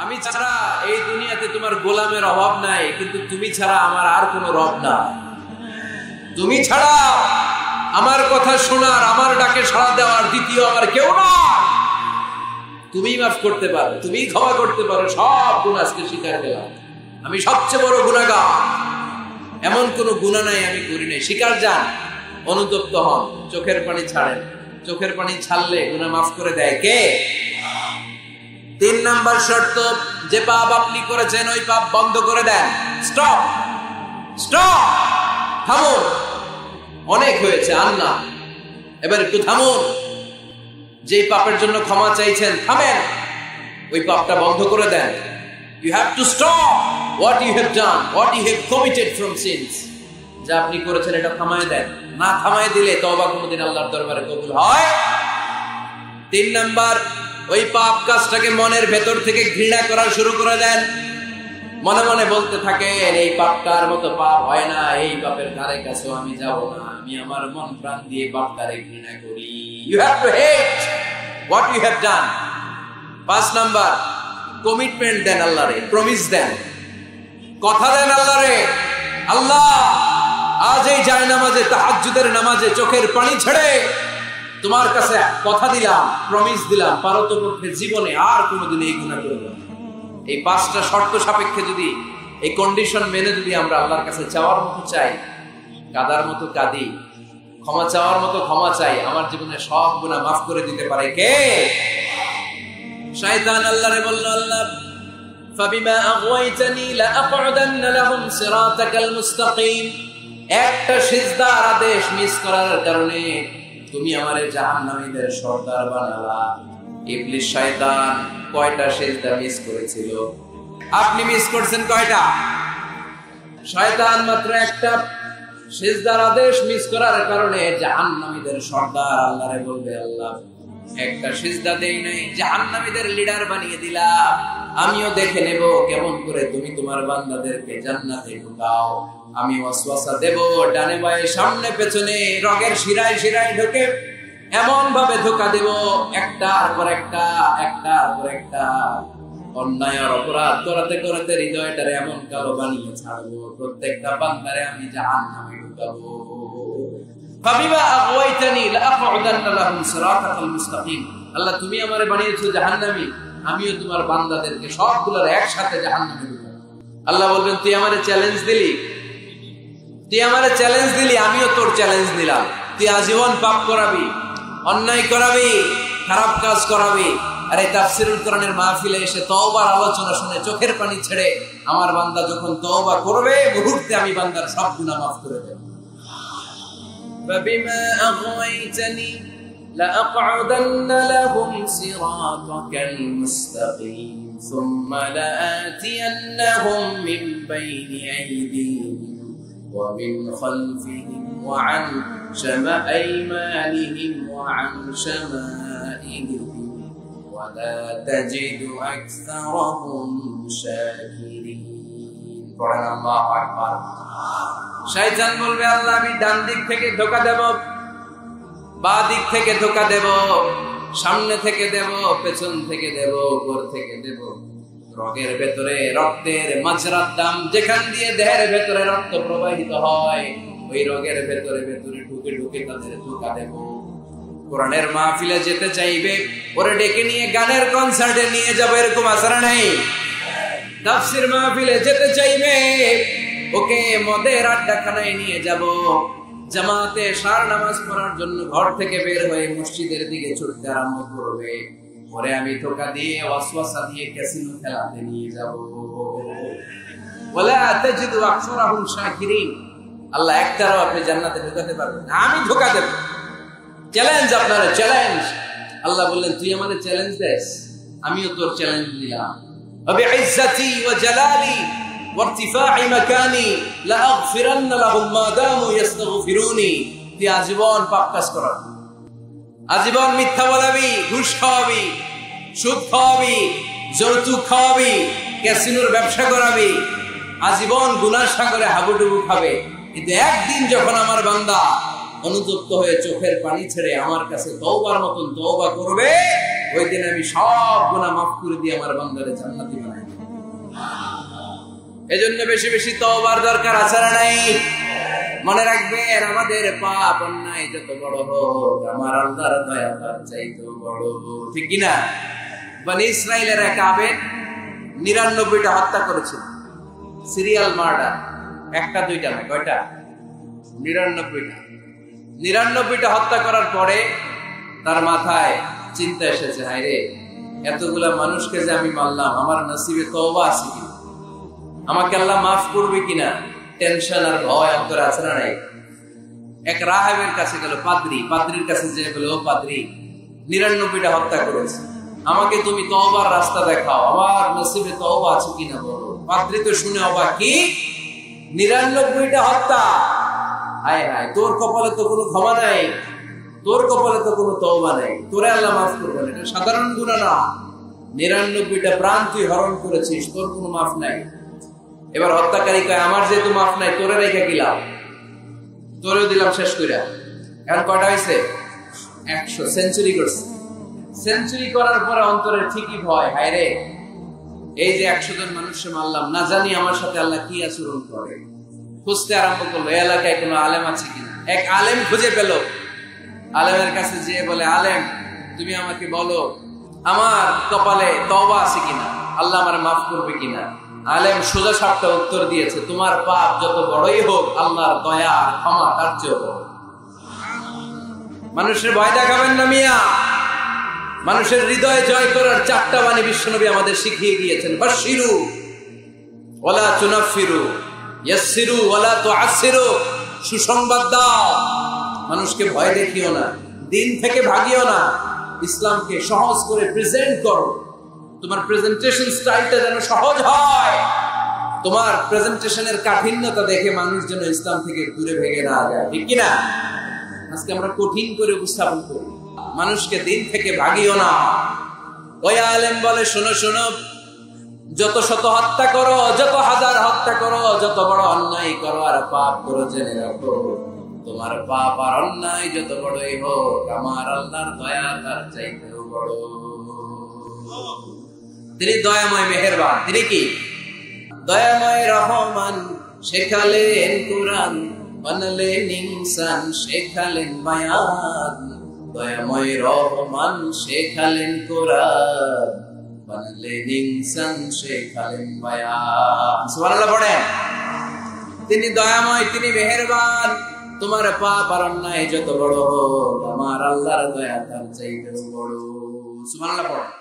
আমি ছাড়া এই দুনিয়াতে তোমার গোলামের অভাব নাই, কিন্তু তুমি ছাড়া আমার আর কোনো রব না। তুমি ছাড়া আমার কথা শোনার, আমার ডাকে সাড়া দেওয়ার দ্বিতীয় আমার কেউ না। তুমি মাফ করতে পারো, তুমি ক্ষমা করতে পারো, সব গুনাহ আজকে স্বীকার করলাম। আমি সবচেয়ে বড় গুনাহগার, এমন কোন গুনাহ নাই আমি করি নাই। স্বীকার যান, অনুতপ্ত হন, চোখের পানি ছাড়েন। চোখের পানি ছাড়লে গুনাহ মাফ করে দেয় কে? 3 নাম্বার শর্ত, যে পাপ আপনি করেছেন ওই পাপ বন্ধ করে দেন। স্টপ, স্টপ, থামুন, অনেক হয়েছে, আর না, এবার একটু থামুন। যে পাপের জন্য ক্ষমা চাইছেন থামেন, ওই পাপটা বন্ধ করে দেন। You have to stop what you have done, what you have committed from sins. যা আপনি করেছেন এটা থামায় দেন। না থামায় দিলে তওবা কোনোদিন আল্লাহর দরবারে কবুল হয়। 3 নাম্বার, ওই পাপ কাজটাকে মনের ভেতর থেকে ঘৃণা করা শুরু করে দেন। মনে মনে বলতে থাকেন, এই পাপটার মতো পাপ হয় না, এই পাপের ধারে কাছেও আমি যাব না, আমি আমার মন প্রাণ দিয়ে পাপটারে ঘৃণা করি। You have to hate what you have done. 5 number, commitment দেন আল্লাহরে, প্রমিস দেন, কথা দেন আল্লাহরে, আল্লাহ আজ এই জায়নামাজে, তাহাজ্জুদের নামাজে চোখের পানি ছেড়ে তোমার কাছে কথা দিলাম, প্রমিস দিলাম, পারতপক্ষে জীবনে আর কোনোদিন এই গুনাহ করব না। এই 5টা শর্ত সাপেক্ষে যদি, এই কন্ডিশন মেনে যদি আমরা আল্লাহর কাছে চাওয়ার মতো চাই, কাদার মতো কাঁদি, ক্ষমা চাওয়ার মতো ক্ষমা চাই, আমার জীবনে সব গুনাহ মাফ করে দিতে পারে কে? শয়তান আল্লাহরে বলল, আল্লাহ ফাবিমা আগওয়াইতানি লাআকউদান্না লাহুম সিরাতাকাল মুস্তাকিম। একটা সিজদার আদেশ মিস করার কারণে তুমি আমারে জাহান্নামীদের সর্দার বানালা। ইবলিস শয়তান কয়টা সিজদা মিস করেছিল? আপনি মিস করছেন কয়টা? শয়তান মাত্র একটা সিজদার আদেশ মিস করার কারণে জাহান্নামীদের সর্দার আল্লাহরে বলবে, আল্লাহ একটা সিজদা দেই নাই, জাহান্নামীদের লিডার বানিয়ে দিলাম, আমিও দেখে নেব কেমন করে তুমি তোমার বান্দাদেরকে জান্নাতে ঢুকাও। আমি ওয়াসওয়াসা দেব, ডানে বায়ে সামনে পেছনে রগের শিরায় শিরায় ঢোকে, এমন ভাবে ধোঁকা দেব, একটার পর একটা, একটার পর একটা অন্যায় আর অপরাধ করতে করতে হৃদয়টারে এমন কালো বানিয়ে ছাড়বো, প্রত্যেকটা বান্দারে আমি জাহান্নামে ঢুকাবো। ফাবিমা আগওয়াইতানি লাআকউদান্না লাহুম সিরাতাকাল মুস্তাকিম। আল্লাহ তুমি আমারে বানিয়েছো জাহান্নামী, আমিও তোমার বান্দাদেরকে সবগুলোর একসাথে জাহান্নামে ঢুকাবো। আল্লাহ বলবেন, তুই আমারে চ্যালেঞ্জ দিলি, তুই আমারে চ্যালেঞ্জ দিলি, আমিও তোর চ্যালেঞ্জ দিলাম। তুই আজীবন পাপ করাবি, অন্যায় করাবি, খারাপ কাজ করাবি, আর এই তাফসীরুল কোরআনের মাহফিলে এসে তওবার আলোচনা শুনে চোখের পানি ছেড়ে আমার বান্দা যখন তওবা করবে, মুহূর্তে আমি বান্দার সব গুনাহ মাফ করে দেব। فبما أغويتني لأقعدن لهم صراطك المستقيم ثم لآتينهم من بين أيديهم ومن خلفهم وعن أيمانهم وعن شمائلهم ولا تجد أكثرهم شاكرين. الله أكبر. শয়তান বলবে, আল্লাহ আমি ডান দিক থেকে ধোঁকা দেব, বাঁ দিক থেকে ধোঁকা দেব, সামনে থেকে দেব, পেছন থেকে দেব, উপর থেকে দেব, রগের ভেতরে রক্তের মাজরার দাম, যেখান দিয়ে দেহের ভেতরে রক্ত প্রবাহিত হয়, ওই রগের ভেতরে ভেতরে ঢুকে ঢুকে তাদের ধোঁকা দেব। কোরআনের মাহফিলে যেতে চাইবে, ওরে ডেকে নিয়ে গানের কনসার্টে নিয়ে যাবো, এরকম আশা নেই। তাফসীর মাহফিলে যেতে চাইবে, ওকে মদের আড্ডাখানায় নিয়ে যাব, জামাতে সার নামাজ পড়ার জন্য ঘর থেকে বের হয়ে মসজিদের দিকে ছুটতে আরম্ভ করবে, পরে আমি ধোঁকা দিয়ে ওয়াসওয়াসা দিয়ে ক্যাসিনো খেলাতে নিয়ে যাব। ওয়ালা তাজিদু আকসারাহুম শাকিরিন। আল্লাহ একটারও আপনি জান্নাতে ঢোকাতে পারবেন না, আমি ধোঁকা দেব। চ্যালেঞ্জ, আপনারা চ্যালেঞ্জ। আল্লাহ বললেন, তুই আমাদের চ্যালেঞ্জ দেস, আমিও তোর চ্যালেঞ্জ দিলাম। বিইজ্জাতি ওয়া জালালি وارتفاع مكاني لأغفرن لهم ما داموا يستغفروني। তুই আজীবন পাপ কাজ করাবি, আজীবন মিথ্যা বলাবি, ঘুষ খাওয়াবি, সুদ খাওয়াবি, যৌতুক খাওয়াবি, ক্যাসিনোর ব্যবসা করাবি, আজীবন গুনার সাগরে হাবুডুবু খাবে। কিন্তু একদিন যখন আমার বান্দা অনুতপ্ত হয়ে চোখের পানি ছেড়ে আমার কাছে তওবার মতন তওবা করবে, ওই দিন আমি সব গুনাহ মাফ করে দিয়ে আমার বান্দারে জান্নাতি বানাই দেব। এজন্য বেশি বেশি তওবার দরকার আছে না নাই? মনে রাখবেন, আমাদের পাপ অন্যায় যত বড় হোক, আমার আল্লাহর দয়া তার চাইতেও বড়। ঠিক কি না? বনি ইসরাইলের এক আবেদ 99টা হত্যা করেছিল, সিরিয়াল মার্ডার, একটা দুইটা না, কয়টা? 99টা হত্যা করার পরে তার মাথায় চিন্তা এসেছে, হায় রে, এতগুলা মানুষকে যে আমি মারলাম, আমার নসিবে তওবা আছে কিনা, আমাকে আল্লাহ মাফ করবে কিনা, টেনশন আর ভয় অন্তরে আছে না নাই? এক রাহেবের কাছে গেল, পাদ্রির কাছে যে বলে, ও পাদ্রি, 99টা হত্যা করেছে, আমাকে তুমি তওবার রাস্তা দেখাও, আমার নসিবে তওবা আছে কিনা বলো। পাদ্রি তো শুনে অবাক, কি 99টা হত্যা? হায় হায়, তোর কপালে তো কোনো ক্ষমা নাই, তোর কপালে তো কোনো তওবা নাই, তোরে আল্লাহ মাফ করবে না, এটা সাধারণ গুনাহ না। 99টা প্রাণ তুই হরণ করেছিস, তোর কোনো মাফ নাই। এবার হত্যাকারী কয়, আমার যেহেতু মাফ নাই, তোরে রেখে দিলাম, তোরেও দিলাম শেষ করে। এখন কয়টা হয়েছে? 100। সেঞ্চুরি করছে। সেঞ্চুরি করার পরে অন্তরের ঠিকই ভয়, হায় রে, এই যে 100 জন মানুষকে মারলাম, না জানি আমার সাথে আল্লাহ কি আচরণ করে। খুঁজতে আরম্ভ করলো, এই এলাকায় কোনো আলেম আছে কিনা। এক আলেম খুঁজে পেল, আলেমের কাছে যেয়ে বলে, আলেম, তুমি আমাকে বলো আমার কপালে তওবা আছে কিনা, আল্লাহ আমার মাফ করবে কিনা। আলেম সোজা সাপটা উত্তর দিয়েছে, তোমার পাপ যত বড়ই হোক, আল্লাহর দয়া আর ক্ষমা তার চেয়ে বড়। মানুষের ভয় দেখাবেন না মিয়া। মানুষের হৃদয় জয় করার 4টা বাণী বিশ্বনবী আমাদের শিখিয়ে গিয়েছেন। বাশশিরু ওয়ালা তুনাফিরু, ইয়াসসিরু ওয়ালা তুআসসিরু, সুসংবাদ দাও, মানুষকে ভয় দেখিও না, দিন থেকে ভাগিও না, ইসলামকে সহজ করে প্রেজেন্ট করো। তোমার প্রেজেন্টেশন স্টাইলটা যেন সহজ হয়, তোমার প্রেজেন্টেশনের কাঠিন্যতা দেখে মানুষ যেন ইসলাম থেকে দূরে ভেগে না যায়। ঠিক কিনা? আজকে আমরা কঠিন করে উপস্থাপন করি, মানুষকে দিন থেকে ভাগিও না। ওই আলেম বলে, শোনো শোনো, যত শত হত্যা করো, যত হাজার হত্যা করো, যত বড় অন্যায় করো আর পাপ করো, জেনে রাখো, তোমার পাপ আর অন্যায় যত বড়ই হোক, আমার আল্লাহর দয়া তার চাইতেও বড়। তিনি দয়াময় মেহেরবান। তিনি কি? দয়াময় রহমান, শেখালেন কোরআন, বানালেন ইনসান, শেখালেন বায়ান। দয়াময় রহমান, শেখালেন কোরআন, বানালেন ইনসান, শেখালেন বায়ান। সুবহানাল্লাহ পড়েন। তিনি দয়াময়, তিনি মেহেরবান, তোমার পাপ আর অন্যায় যত বড় হোক, আমার আল্লাহর দয়া তার চাইতেও বড়। সুবহানাল্লাহ পড়েন।